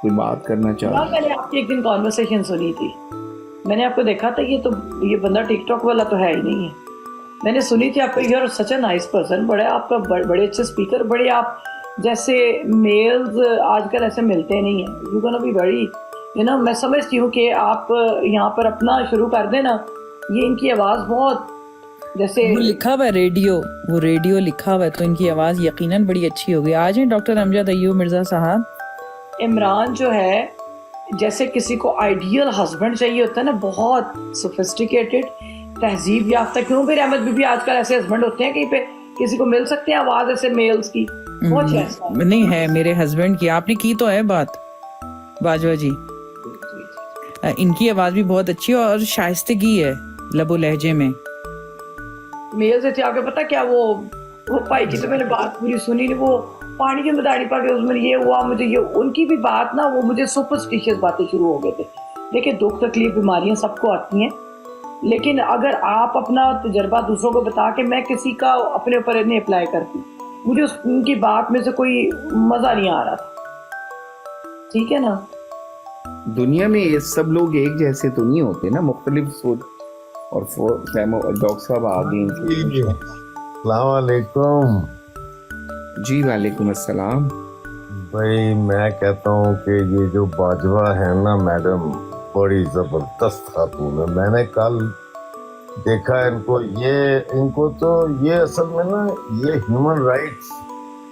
کوئی بات کرنا چاہتا میں نے آپ کی ایک دن کانورسیشن سنی تھی, میں نے آپ کو دیکھا تھا یہ بندہ ٹک ٹاک والا تو ہے ہی نہیں ہے. میں نے سنی تھی آپ کو, you are such a nice person, بڑے آپ کا بڑے اچھے اسپیکر, بڑے آپ جیسے میلز آج کل ایسے ملتے نہیں ہیں. یو گونا بی ویری میں سمجھتی ہوں کہ آپ یہاں پر اپنا شروع کر دیں نا. یہ ان کی آواز بہت جیسے وہ لکھا ہوا ہے ریڈیو لکھا ہوا ہے, تو ان کی آواز یقیناً بڑی اچھی ہوگی. آ جائیں ڈاکٹر امجد ایوب مرزا صاحب. عمران جو ہے جیسے کسی کو آئیڈیل ہسبینڈ چاہیے ہوتا ہے نا, بہت سوفسٹیکیٹڈ, تہذیب یافتہ. کیوں پھر احمد بی بی آج کل ایسے ہسبینڈ ہوتے ہیں کہیں پہ کسی کو مل سکتے ہیں آواز ایسے میلز کی, بہت ایسا نہیں ہے میرے ہسبینڈ کی, آپ نے کی تو ہے بات باجوہ جی, ان کی آواز بھی بہت اچھی ہے اور شائستگی ہے لب و لہجے میں. میل سے آگے پتا کیا وہ بھائی کی تو میں نے بات پوری سنی نہیں, وہ پانی کی مداری پا کے اس میں یہ ہوا مجھے, یہ ان کی بھی بات نا, وہ مجھے سپرسٹیشیس باتیں شروع ہو گئے تھے. دیکھیں دکھ تکلیف بیماریاں سب کو آتی ہیں, لیکن اگر آپ اپنا تجربہ دوسروں کو بتا کے, میں کسی کا اپنے اوپر نہیں اپلائی کرتی, مجھے ان کی بات میں سے کوئی مزہ نہیں آ رہا تھا. ٹھیک ہے نا, دنیا میں یہ سب لوگ ایک جیسے تو نہیں ہوتے نا, مختلف سوچ. اور ڈاکٹر صاحب آ گئے. السلام علیکم. جی وعلیکم السلام. بھائی میں کہتا ہوں کہ یہ جو باجوہ ہے نا میڈم, بڑی زبردست خاتون ہے. میں نے کل دیکھا ان کو تو یہ اصل میں نا یہ ہیومن رائٹس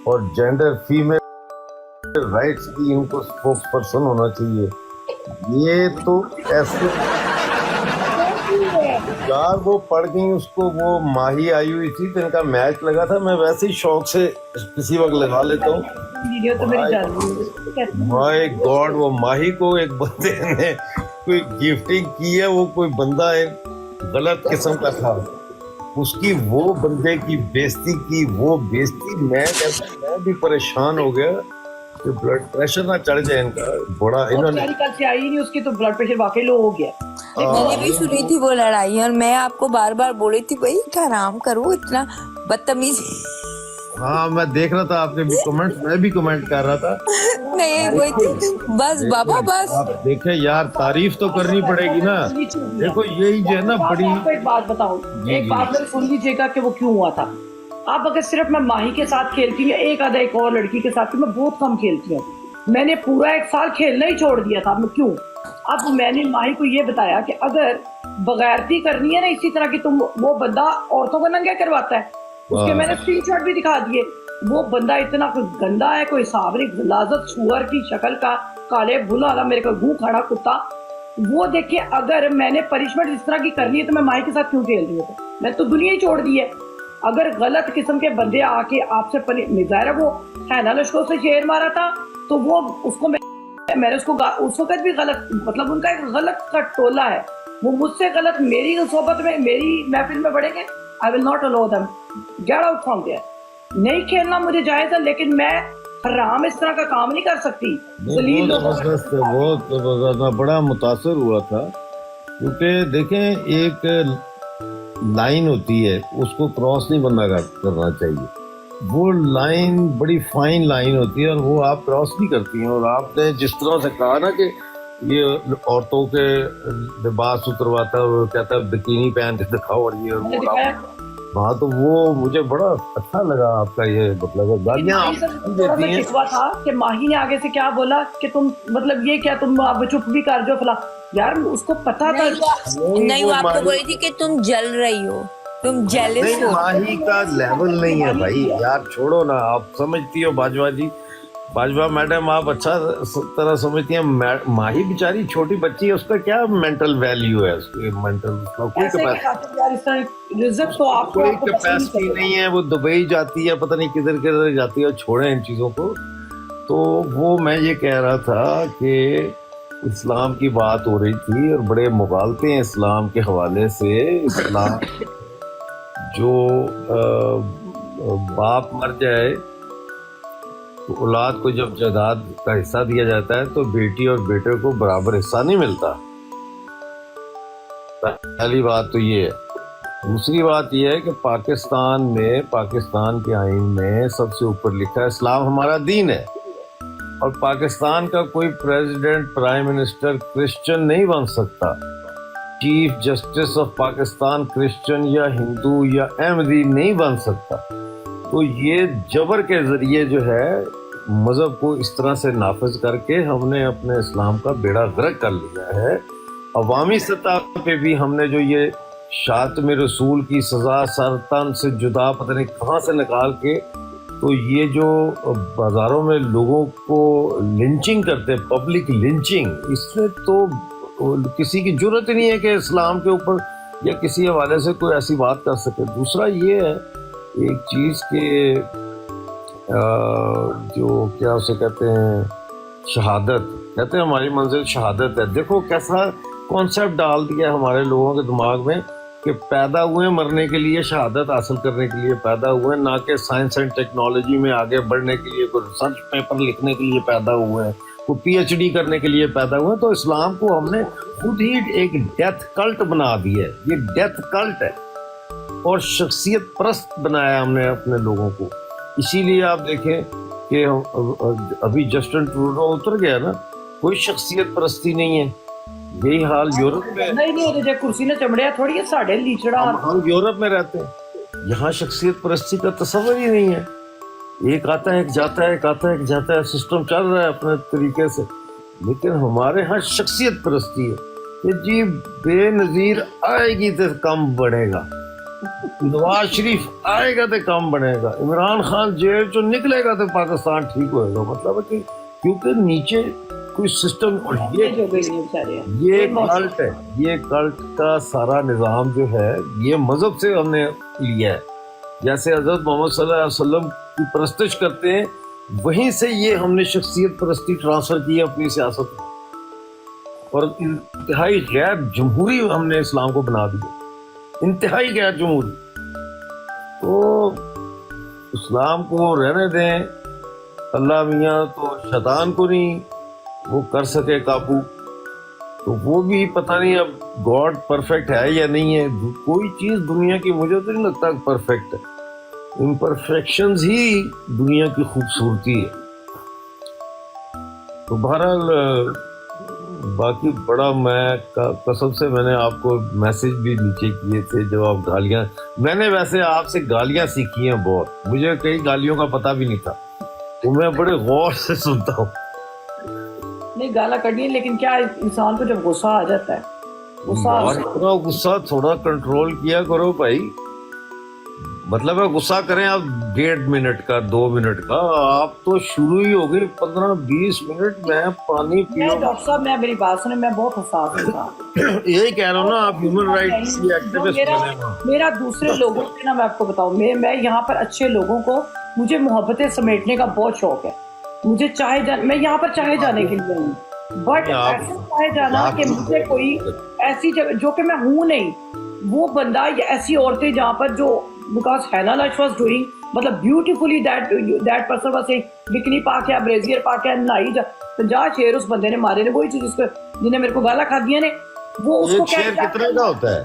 اور جینڈر فیمیل رائٹس کی ان کو اسپوکس پرسن ہونا چاہیے. یہ تو ایسے یار وہ پڑھ گئی, اس کو وہ ماہی آئی ہوئی تھی تو ان کا میچ لگا تھا, میں ویسے ہی شوق سے کسی وقت لگا لیتا ہوں. مائی گاڈ, وہ ماہی کو ایک بندے نے کوئی گفٹنگ کی ہے, وہ کوئی بندہ ایک غلط قسم کا تھا, اس کی وہ بندے کی بےزتی کی, وہ بےزتی. میں بھی پریشان ہو گیا کہ بلڈ پریشر نہ چڑھ جائے ان کا. بڑا انہوں نے کل سے آئی نہیں, اس کی تو بلڈ پریشر واقعی لو ہو گیا. میں نے بھی سنی تھی وہ لڑائی, اور میں آپ کو بار بار بول رہی تھی بھائی حرام کرو, اتنا بدتمیز. ہاں میں دیکھ رہا تھا آپ نے بھی کمنٹ, میں بھی کمنٹ کر رہا تھا. نہیں وہی تھی, بس بابا بس. آپ دیکھیں یار, تعریف تو کرنی پڑے گی نا. دیکھو یہی جو ہے نا بڑی. آپ کو ایک بات بتاؤں, ایک بات میں سن لیجیے گا کہ وہ کیوں ہوا تھا. آپ اگر صرف میں ماہی کے ساتھ کھیلتی ہوں, ایک آدھا ایک اور لڑکی کے ساتھ, میں بہت کم کھیلتی ہوں. میں نے پورا 1 سال کھیلنا ہی چھوڑ دیا تھا. میں کیوں, اب میں نے ماہی کو یہ بتایا کہ اگر بغیرتی کرنی ہے نا اسی طرح کی, تم وہ بندہ عورتوں کو ننگے کرواتا ہے, اس کے میں نے اسکرین شاٹ بھی دکھا دیے. وہ بندہ اتنا کوئی گندا ہے, کوئی حساب نہیں, غلاظت سور کی شکل کا, کالے بھلا والا, میرے کو گھو کھڑا کتا. وہ دیکھیں اگر میں نے پنشمنٹ اس طرح کی کرنی ہے تو میں مائی کے ساتھ کیوں کھیل رہی ہوں؟ میں تو دنیا ہی چھوڑ دی ہے. اگر غلط قسم کے بندے آ کے آپ سے ظاہر ہے وہ ہے نا لشکو سے شیر مارا تھا, تو وہ اس کو میں نے اس وقت بھی غلط, مطلب ان کا ایک غلط کا ٹولہ ہے, وہ مجھ سے غلط میری صحبت میں, میری محفل میں بڑھیں گے. I will not allow them. Get out from there. نہیں کھیلنا مجھے جائز ہے, لیکن میں حرام اس طرح کا کام نہیں کر سکتی. بہت بڑا متاثر ہوا تھا, کیونکہ دیکھیں ایک لائن ہوتی ہے, اس کو کراس نہیں بندہ کرنا چاہیے. وہ لائن بڑی فائن لائن ہوتی ہے, اور وہ آپ کراس نہیں کرتی ہیں. اور آپ نے جس طرح سے کہا نا کہ یہ عورتوں کے لباس اترواتا ہے, وہ کہتا ہے بکینی پہن کے دکھاؤ, اور یہ ہاں, تو وہ مجھے بڑا اچھا لگا آپ کا یہ مطلب گالیاں دیتی ہیں. تھا کہ ماہی نے آگے سے کیا بولا کہ تم مطلب یہ کیا, تم اب چپ بھی کر جو فلاں. یار اس کو پتا تھا نہیں, وہ آپ کو بولی تھی کہ تم جل رہی ہو, تم جیلس ہو. ماہی کا لیول نہیں ہے بھائی, یار چھوڑو نا. آپ سمجھتی ہو باجوہ جی, باجوہ میڈم آپ اچھا طرح سمجھتی ہیں. ماہی بیچاری چھوٹی بچی ہے, اس کا کیا مینٹل ویلیو ہے, اس کی مینٹل کوئی کیپیسٹی نہیں ہے. وہ دبئی جاتی ہے, پتہ نہیں کدھر کدھر جاتی ہے. چھوڑیں ان چیزوں کو. تو وہ میں یہ کہہ رہا تھا کہ اسلام کی بات ہو رہی تھی, اور بڑے مغالطے ہیں اسلام کے حوالے سے. اسلام جو باپ مر جائے تو اولاد کو جب جائیداد کا حصہ دیا جاتا ہے تو بیٹی اور بیٹے کو برابر حصہ نہیں ملتا. پہلی بات تو یہ ہے. دوسری بات یہ ہے کہ پاکستان میں, پاکستان کے آئین میں سب سے اوپر لکھا ہے اسلام ہمارا دین ہے. اور پاکستان کا کوئی پریزیڈنٹ پرائم منسٹر کرسچن نہیں بن سکتا. Chief justice of Pakistan Christian یا ہندو یا احمدی نہیں بن سکتا. تو یہ جبر کے ذریعے جو ہے مذہب کو اس طرح سے نافذ کر کے ہم نے اپنے اسلام کا بیڑا غرق کر لیا ہے. عوامی سطح پہ بھی ہم نے جو یہ شاتم رسول کی سزا سر تن سے جدا پتہ نہیں کہاں سے نکال کے، تو یہ جو بازاروں میں لوگوں کو لنچنگ کرتے، پبلک لنچنگ، اس میں تو کسی کی جرت ہی نہیں ہے کہ اسلام کے اوپر یا کسی حوالے سے کوئی ایسی بات کر سکے. دوسرا یہ ہے ایک چیز کہ جو کیا اسے کہتے ہیں شہادت، کہتے ہیں ہماری منزل شہادت ہے. دیکھو کیسا کانسیپٹ ڈال دیا ہمارے لوگوں کے دماغ میں کہ پیدا ہوئے مرنے کے لیے، شہادت حاصل کرنے کے لیے پیدا ہوئے، نہ کہ سائنس اینڈ ٹیکنالوجی میں آگے بڑھنے کے لیے، کوئی ریسرچ پیپر لکھنے کے لیے پیدا ہوئے ہیں، کوئی پی ایچ ڈی کرنے کے لیے پیدا ہوئے ہیں. تو اسلام کو ہم نے خود ہی ایک ڈیتھ کلٹ بنا دیا ہے. یہ ڈیتھ کلٹ ہے اور شخصیت پرست بنایا ہم نے اپنے لوگوں کو. اسی لیے آپ دیکھیں کہ ابھی جسٹن ٹروڈو اتر گیا نا، کوئی شخصیت پرستی نہیں ہے. یہی حال یورپ میں نہیں جے کرسی نے چمڑیا تھوڑی ہے ساڑھے لیچڑا. ہم یورپ میں رہتے ہیں، یہاں شخصیت پرستی کا تصور ہی نہیں ہے. ایک آتا ہے ایک جاتا ہے، ایک آتا ہے ایک جاتا ہے، سسٹم چل رہا ہے اپنے طریقے سے. لیکن ہمارے ہاں شخصیت پرستی ہے کہ جی بے نظیر آئے گی تو کم بڑھے گا، نواز شریف آئے گا تو کم بنے گا، عمران خان جیل جو نکلے گا تو پاکستان ٹھیک ہوئے گا. مطلب ہے کہ کیونکہ نیچے کوئی سسٹم، اور یہ کلٹ ہے، یہ کلٹ کا سارا نظام جو ہے یہ مذہب سے ہم نے لیا ہے. جیسے حضرت محمد صلی اللہ علیہ وسلم کی پرستش کرتے ہیں، وہیں سے یہ ہم نے شخصیت پرستی ٹرانسفر کی ہے اپنی سیاست میں، اور انتہائی غیر جمہوری ہم نے اسلام کو بنا دیا، انتہائی غیر جمہوری. تو اسلام کو رہنے دیں. اللہ میاں تو شیطان کو نہیں وہ کر سکے قابو، تو وہ بھی پتہ نہیں اب گاڈ پرفیکٹ ہے یا نہیں ہے. کوئی چیز دنیا کی مجھے تو نہیں لگتا پرفیکٹ ہے. امپرفیکشنز ہی دنیا کی خوبصورتی ہے. تو بہرحال باقی بڑا میں قسم سے میں نے آپ کو میسج بھی نیچے کیے تھے جب آپ گالیاں، میں نے ویسے آپ سے گالیاں سیکھی ہیں بہت، مجھے کئی گالیوں کا پتہ بھی نہیں تھا، تو میں بڑے غور سے سنتا ہوں. نہیں گالا کڑنی ہے، لیکن کیا انسان کو جب غصہ آ جاتا ہے، غصہ تھوڑا کنٹرول کیا کرو بھائی. مطلب ہے غصہ کریں آپ 1.5 منٹ کا 2 منٹ کا، آپ تو شروع ہی ہو گئی 15-20 منٹ میں پانی پیو. ڈاکٹر صاحب میں میری بات سنیں، میں بہت حساس ہوں. یہی کہہ رہا ہوں نا، آپ ہیومن رائٹس کی ایکٹیوسٹ بنے. میرا دوسرے لوگوں سے نا میں آپ کو بتاؤں، میں یہاں پر اچھے لوگوں کو، مجھے محبتیں سمیٹنے کا بہت شوق ہے. مجھے میں یہاں پر چاہے جانے کے لیے ہوں، بٹ ایسا چاہے جانا کہ مجھے کوئی ایسی جگہ جو کہ میں ہوں نہیں، وہ بندہ یا ایسی عورتیں جہاں پر جو because Hannah Lash was doing مطلب beautifully that person was saying بکنی پا کے بریزیئر پا کے نہائی جا 50 شیر اس بندے نے مارے نے. وہی چیز اس کو جنہیں میرے کو گالا کھا دیا نے، وہ اس کو شیر کتنے کا ہوتا ہے؟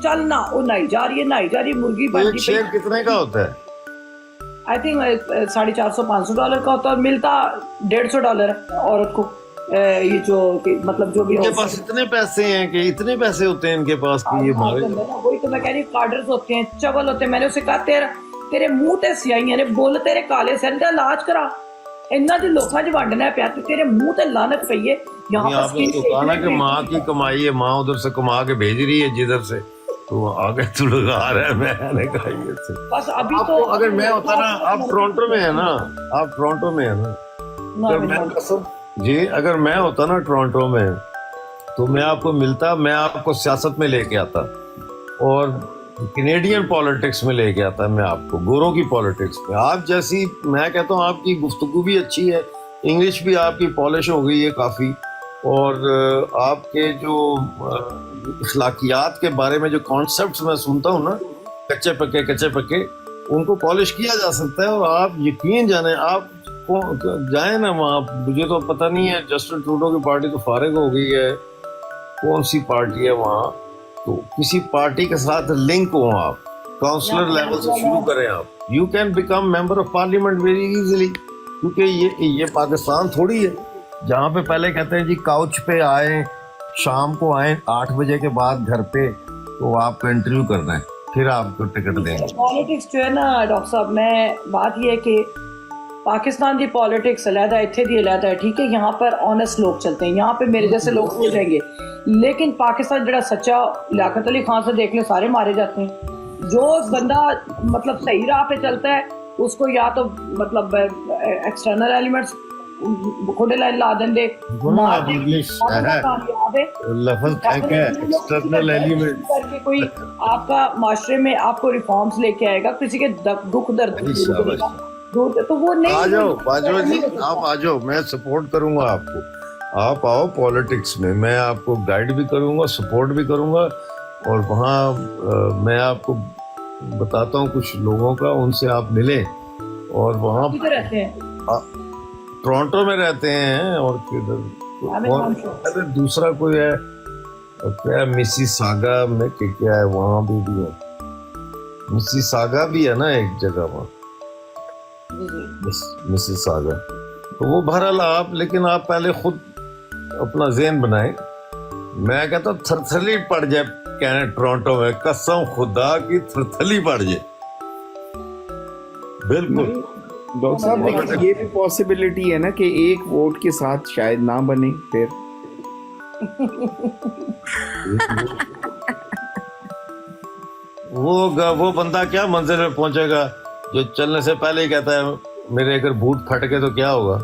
چلنا وہ نہائی جا رہی ہے مرغی ایک شیر کتنے کا ہوتا ہے؟ آئی تھنک $450-500 کا ہوتا ہے، ملتا $150 عورت کو. یہ جو مطلب جو بھی ان کے پاس اتنے پیسے ہیں کہ اتنے پیسے ہوتے ہیں ان کے پاس کہ یہ مارے. وہی تو میں کہہ رہی ہوں، کارڈرز ہوتے ہیں، چول ہوتے ہیں. میں نے اسے کہا تیرے منہ تے سیاہیاں نے، بول تیرے کالے سے اندا علاج کرا، انہاں جو لوکاں چ ونڈنا پیا تیرے منہ تے لعنت پئی ہے. یہاں پر کہا کہ ماں کی کمائی ہے، ماں ادھر سے کما کے بھیج رہی ہے جدھر سے، تو آگے تو لگا رہا ہے. میں نے کہا یہ سے بس ابھی تو اگر میں ہوتا نا، آپ ٹورنٹو میں ہے نا، آپ ٹورنٹو میں ہے نا، اگر میں جی اگر میں ہوتا نا ٹورنٹو میں، تو میں آپ کو ملتا، میں آپ کو سیاست میں لے کے آتا اور کینیڈین پالیٹکس میں لے کے آتا. میں آپ کو گوروں کی پالیٹکس میں، آپ جیسی، میں کہتا ہوں آپ کی گفتگو بھی اچھی ہے، انگلش بھی آپ کی پالش ہو گئی ہے کافی، اور آپ کے جو اخلاقیات کے بارے میں جو کانسیپٹس میں سنتا ہوں نا، کچے پکے ان کو پالش کیا جا سکتا ہے. اور آپ یقین جانیں، آپ جائیں نا وہاں، مجھے تو پتہ نہیں ہے، جسٹن ٹروڈو کی پارٹی تو فارغ ہو گئی ہے، کون سی پارٹی ہے وہاں، تو کسی پارٹی کے ساتھ لنک ہوں آپ، کاؤنسلر لیول سے شروع کریں آپ، you can become member of parliament very easily. کیونکہ یہ پاکستان تھوڑی ہے جہاں پہ پہلے کہتے ہیں جی کاؤچ پہ آئیں، شام کو آئیں 8 بجے کے بعد گھر پہ، تو آپ کو انٹرویو کرنا ہے پھر آپ کو ٹکٹ دیں گے. پالیٹکس جو ہے نا ڈاکٹر صاحب، میں بات یہ ہے کہ پاکستان کی پالیٹکس علیحدہ اتنے دی علیحدہ ہے، ٹھیک ہے، یہاں پر آنےسٹ لوگ چلتے ہیں، یہاں پہ میرے جیسے لوگ ہو جائیں گے، لیکن پاکستان جڑا سچا، لیاقت علی خان سے دیکھ لیں سارے مارے جاتے ہیں. جو بندہ مطلب صحیح راہ پہ چلتا ہے اس کو یا تو مطلب ایکسٹرنل ایلیمنٹس کھوڑے لائن لا دیں گے، لفظ ایکسٹرنل ایلیمنٹ کر کے کوئی آپ کا معاشرے میں آپ کو ریفارمز لے کے آئے گا، کسی کے دکھ درد تو وہ نہیں. آ جاؤ باجوہ جی، آپ آ جاؤ، میں سپورٹ کروں گا آپ کو. آپ آؤ پالیٹکس میں آپ کو گائیڈ بھی کروں گا، سپورٹ بھی کروں گا، اور وہاں میں آپ کو بتاتا ہوں کچھ لوگوں کا، ان سے آپ ملیں. اور وہاں رہتے ہیں ٹورانٹو میں رہتے ہیں، اور کدھر دوسرا کوئی ہے کیا، میسی ساگا میں کیا ہے، وہاں بھی ہے، میسی ساگا بھی ہے نا ایک جگہ وہاں، میسی ساگا. تو وہ بہرحال آپ، لیکن آپ پہلے خود اپنا ذہن بنائیں. میں کہتا ہوں تھرتھلی پڑ جائے کہنے ٹورانٹو میں، قسم خدا کی تھرتھلی پڑ جائے. بالکل ڈاکٹر صاحب، لیکن یہ بھی پاسبلٹی ہے نا کہ ایک ووٹ کے ساتھ شاید نہ بنے پھر. وہ بندہ کیا منزل میں پہنچے گا جو چلنے سے پہلے ہی کہتا ہے میرے اگر بوٹ پھٹ گئے تو کیا ہوگا.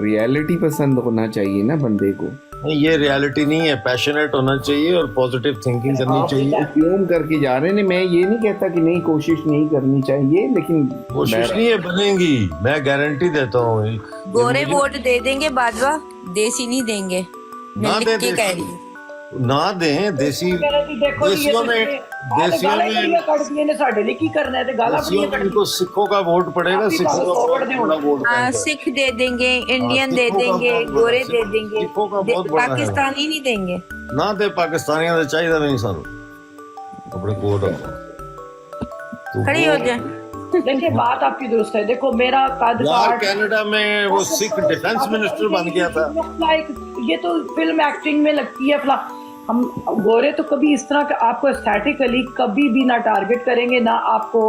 ریالٹی پسند ہونا چاہیے نا بندے کو. نہیں، یہ ریالٹی نہیں ہے، پیشنیٹ ہونا چاہیے اور پازیٹیو تھنکنگ کرنی چاہیے. کیوں کر کے جا رہے ہیں، میں یہ نہیں کہتا کہ نہیں کوشش نہیں کرنی چاہیے، لیکن کوشش نہیں ہے، بنیں گی، میں گارنٹی دیتا ہوں. گورے ووٹ دے دیں گے باجوہ، دیسی نہیں دیں گے، میں نہ لکھ کے دیں، کہہ رہی ہوں. نہ دیں. دیسیوں میں ان کو سکھوں کا ووٹ پڑے گا، سکھ دے دیں گے، انڈین دے دیں گے، گورے دے دیں گے، پاکستانی نہیں دیں گے. نہ دے پاکستانیاں دے چاہیے نہیں سانو اپنے کوٹ کھڑی ہو جائے. دیکھیں بات آپ کی درست ہے. دیکھو میرا قد کینیڈا میں وہ سکھ ڈیفنس منسٹر بن گیا تھا. یہ تو فلم ایکٹنگ میں لگتی ہے فلاں. ہم گورے تو کبھی اس طرح آپ کو اسٹیٹیکلی کبھی بھی نہ ٹارگٹ کریں گے، نہ آپ کو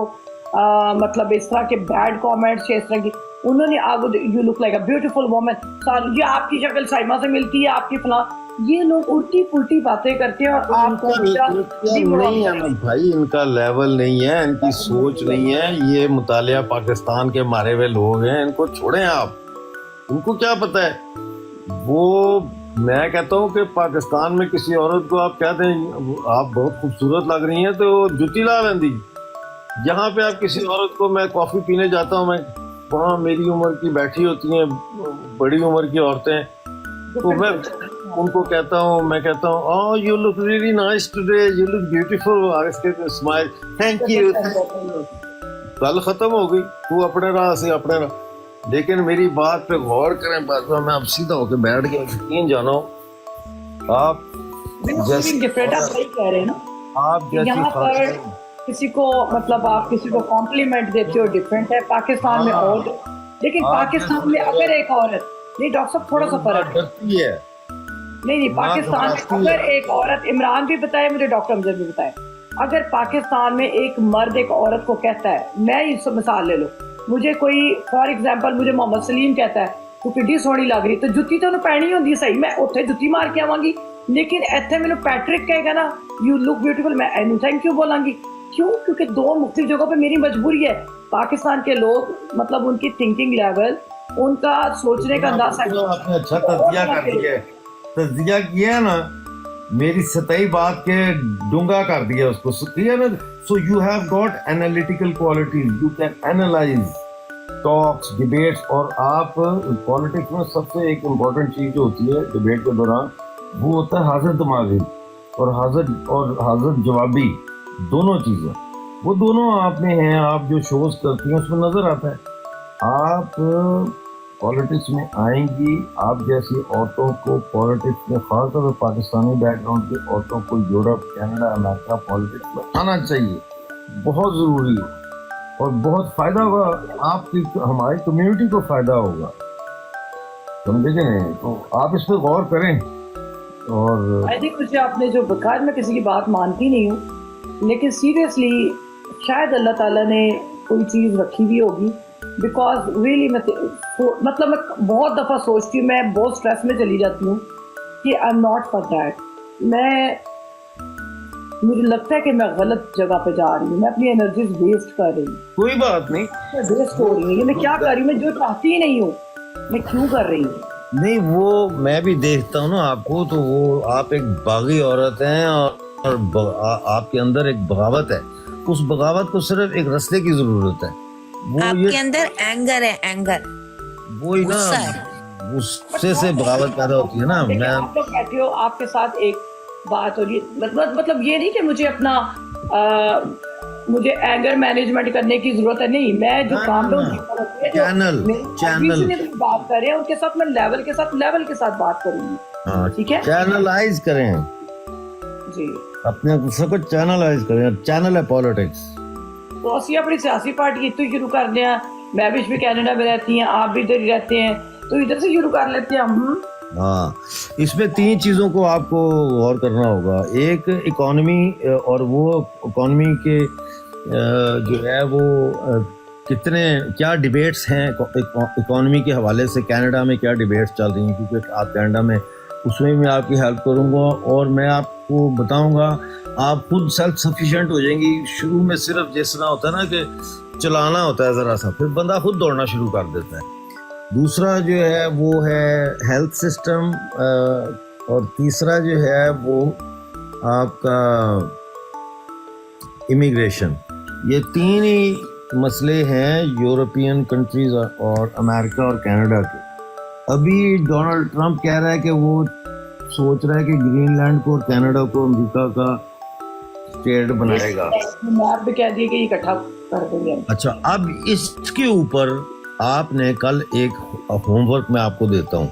مطلب اس طرح کے بیڈ کامنٹس یا اس طرح کی. انہوں نے آگے you look like a beautiful woman, یہ آپ کی شکل سائمہ سے ملتی ہے، آپ کی فلاں. یہ لوگ الٹی پلٹی باتیں کرتے ہیں اور آپ کو نہیں ہے بھائی، ان کا لیول نہیں ہے، ان کی سوچ نہیں ہے. یہ مطالعہ پاکستان کے مارے ہوئے لوگ ہیں، ان کو چھوڑیں آپ. ان کو کیا پتہ ہے. وہ میں کہتا ہوں کہ پاکستان میں کسی عورت کو آپ کہتے ہیں آپ بہت خوبصورت لگ رہی ہیں تو جتی لا لیندی. جہاں پہ آپ کسی عورت کو، میں کافی پینے جاتا ہوں، میں وہاں میری عمر کی بیٹھی ہوتی ہیں بڑی عمر کی عورتیں، تو میں ان کو کہتا ہوں، میں کہتا ہوں oh you look really nice today, you look beautiful, اس کے اسمائل، thank you. گل ختم ہو گئی، تو اپنے راہ سے اپنے راہ. لیکن میری بات پہ غور کریں باجوہ، میں اب سیدھا ہو کے بیٹھ گیا. یقین جانو آپ جیسے کہہ رہے ہیں نا، آپ یہاں پر کسی کو مطلب آپ کسی کو کمپلیمنٹ دیتے ہو ڈفرینٹ ہے پاکستان میں اور، لیکن پاکستان میں اگر ایک عورت، نہیں ڈاکٹر صاحب تھوڑا سا فرق کرتی ہے. نہیں پاکستان میں اگر ایک عورت، عمران بھی بتائے مجھے، ڈاکٹر امجد بھی بتائے، اگر پاکستان میں ایک مرد ایک عورت کو کہتا ہے، میں اس مثال لے لو، مجھے کوئی فار ایگزامپل مجھے محمد سلیم کہتا ہے تو کڈی سونی لگ رہی، تو جتی تو پہنی ہوندی صحیح، میں اتنے جتی مار کے آواں گی. لیکن ایتھے مینوں پیٹرک کہے گا نا یو لک بیوٹیفل، میں اینو تھینک یو بولاں گی. کیوں؟ کیونکہ دو مختلف جگہوں پہ میری مجبوری ہے. پاکستان کے لوگ مطلب ان کی تھنکنگ لیول، ان کا سوچنے کا انداز آپ نے اچھا تجزیہ کر دیا ہے، تجزیہ کیا ہے نا، میری سطحی بات کے ڈونگا کر دیا اس کو کیا نا. So you have got analytical qualities, you can analyse talks, debates. اور آپ پالیٹکس میں سب سے ایک امپورٹنٹ چیز جو ہوتی ہے ڈیبیٹ کے دوران، وہ ہوتا ہے حاضر دماغی اور حاضر جوابی، دونوں چیزیں. وہ دونوں آپ میں ہیں. آپ جو شوز کرتی ہیں اس میں نظر آتا ہے. آپ پالیٹکس میں آئیں گی، آپ جیسی عورتوں کو پالیٹکس میں، خاص طور پہ پاکستانی بیک گراؤنڈ کی عورتوں کو یورپ، کینیڈا، امریکہ پالیٹکس میں آنا چاہیے، بہت ضروری ہے. اور بہت فائدہ ہوگا آپ کی, ہماری کمیونٹی کو فائدہ ہوگا, سمجھے کہ نہیں؟ تو آپ اس پہ غور کریں. اور آئی تھنک مجھے آپ نے جو بقاعد میں کسی کی بات مانتی نہیں ہوں, لیکن سیریسلی شاید اللہ تعالیٰ نے کوئی چیز رکھی ہوئی ہوگی, بیکاز ریئلی مطلب میں بہت دفعہ سوچتی ہوں, میں بہت اسٹریس میں چلی جاتی ہوں کہ I am not for that. مجھے لگتا ہے کہ میں غلط جگہ پہ جا رہی ہوں, میں اپنی انرجیز ویسٹ کر رہی ہوں. کوئی بات نہیں, ویسٹ ہو رہی ہوں, میں کیا کر رہی ہوں, میں جو چاہتی ہی نہیں ہوں میں کیوں کر رہی ہوں. نہیں وہ میں بھی دیکھتا ہوں نا آپ کو, تو وہ آپ ایک باغی عورت ہیں اور آپ کے اندر ایک بغاوت ہے. اس بغاوت کو صرف ایک رستے کی ضرورت ہے. وہ آپ یہ کے اندر اینگر ہے, اینگر, وہی نا, غصہ ہے. غصے سے بغاوت پیدا ہوتی ہے نا. لیکن میں آپ لوگ بیٹھے ہو, آپ کے ساتھ ایک بات ہو رہی ہے, مطلب یہ نہیں کہ مجھے اپنا مجھے اینگر مینجمنٹ کرنے کی ضرورت ہے, نہیں, میں جو کام چینل بات کر رہے ہیں ان کے ساتھ میں لیول کے ساتھ بات کروں گی, ٹھیک ہے, چینلائز کریں جی, اپنے غصے کو چینلائز کریں. چینل ہے پالیٹکس. تو اسی اپنی سیاسی پارٹی اتو شروع کر دیں, میں بھی کینیڈا میں رہتی ہیں, آپ بھی ادھر ہی رہتے ہیں, تو ادھر سے شروع کر لیتے ہیں ہم. ہاں, اس میں 3 چیزوں کو آپ کو غور کرنا ہوگا. ایک اکانومی, اور وہ اکانومی کے جو ہے وہ کتنے کیا ڈیبیٹس ہیں اکانومی کے حوالے سے, کینیڈا میں کیا ڈیبیٹس چل رہی ہیں, کیونکہ آپ کینیڈا میں, اس میں بھی آپ کی ہیلپ کروں گا. اور میں آپ کو بتاؤں گا, آپ خود سیلف سفیشینٹ ہو جائیں گی. شروع میں صرف جس طرح ہوتا ہے نا کہ چلانا ہوتا ہے ذرا سا, پھر بندہ خود دوڑنا شروع کر دیتا ہے. دوسرا جو ہے وہ ہے ہیلتھ سسٹم, اور تیسرا جو ہے وہ آپ کا امیگریشن. یہ 3 ہی مسئلے ہیں یورپین کنٹریز اور امریکہ اور کینیڈا کے. ابھی ڈونلڈ ٹرمپ کہہ رہا ہے کہ وہ سوچ رہا ہے کہ گرین لینڈ کو اور کینیڈا کو امریکہ کا اسٹیٹ بنائے گا. میپ بھی کہہ دیے کہ یہ اکٹھا کر دیں گے. اچھا, اب اس کے اوپر آپ نے کل ایک ہوم ورک میں آپ کو دیتا ہوں.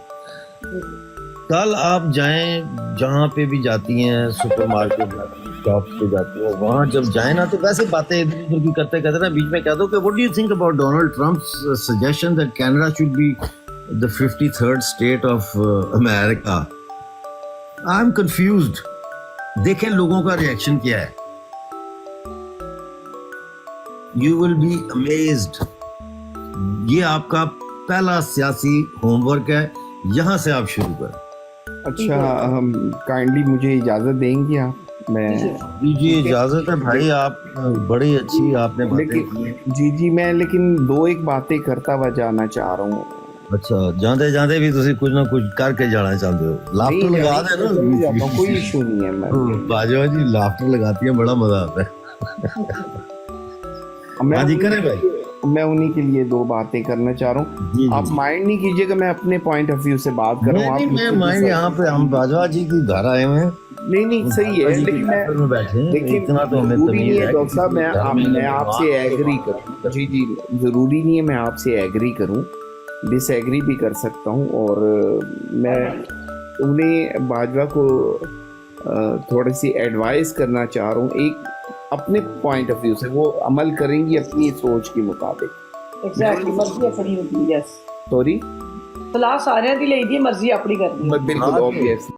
کل آپ جائیں, جہاں پہ بھی جاتی ہیں, سپر مارکیٹ شاپس پہ جاتی ہیں, وہاں جب جائیں نا تو ویسے باتیں ادھر ادھر کی کرتے کرتے نا بیچ میں کہہ دو کہ what do you think about Donald Trump's suggestion that Canada should be the 53rd state of America. I'm confused. دیکھیں لوگوں کا ریئیکشن کیا ہے. You will be amazed. یہ آپ کا پہلا سیاسی ہوم ورک ہے, یہاں سے آپ شروع کریں. اچھا, کائنڈلی مجھے اجازت دیں گی آپ؟ میں جی اجازت ہے بھائی, آپ بڑی اچھی آپ نے باتیں کی. جی میں لیکن 2 باتیں کرتا ہوا جانا چاہ رہا ہوں. اچھا, جاندے جاندے بھی تسی کچھ نہ کچھ کر کے جانا چاہتے ہو. لافٹر لگا دیں نا, کوئی ایشو نہیں ہے. باجوہ جی لافٹر لگاتی ہیں, بڑا مزہ آتا ہے. ہاں جی کریں بھائی. میں انہی کے لیے 2 باتیں کرنا چاہ رہا ہوں. آپ مائنڈ نہیں کیجیے گا میں اپنے پوائنٹ آف ویو سے بات کر رہا ہوں. میں مائنڈ یہاں پہ ہم باجوہ جی کی گھر آئے ہوئے ہیں. نہیں صحیح ہے, لیکن ڈاکٹر صاحب میں آپ سے ایگری کروں. جی ضروری نہیں ہے میں آپ سے ایگری کروں, ڈس ایگری بھی کر سکتا ہوں. اور میں انہیں باجوہ کو تھوڑی سی ایڈوائز کرنا چاہ رہا ہوں, ایک اپنے پوائنٹ آف ویو سے وہ عمل کریں گی اپنی سوچ کے مطابق. مرضی اپنی ہوتی ہے. سوری, صلاح سارے دی لئی دی, مرضی اپنی کرنی. بالکل obvious.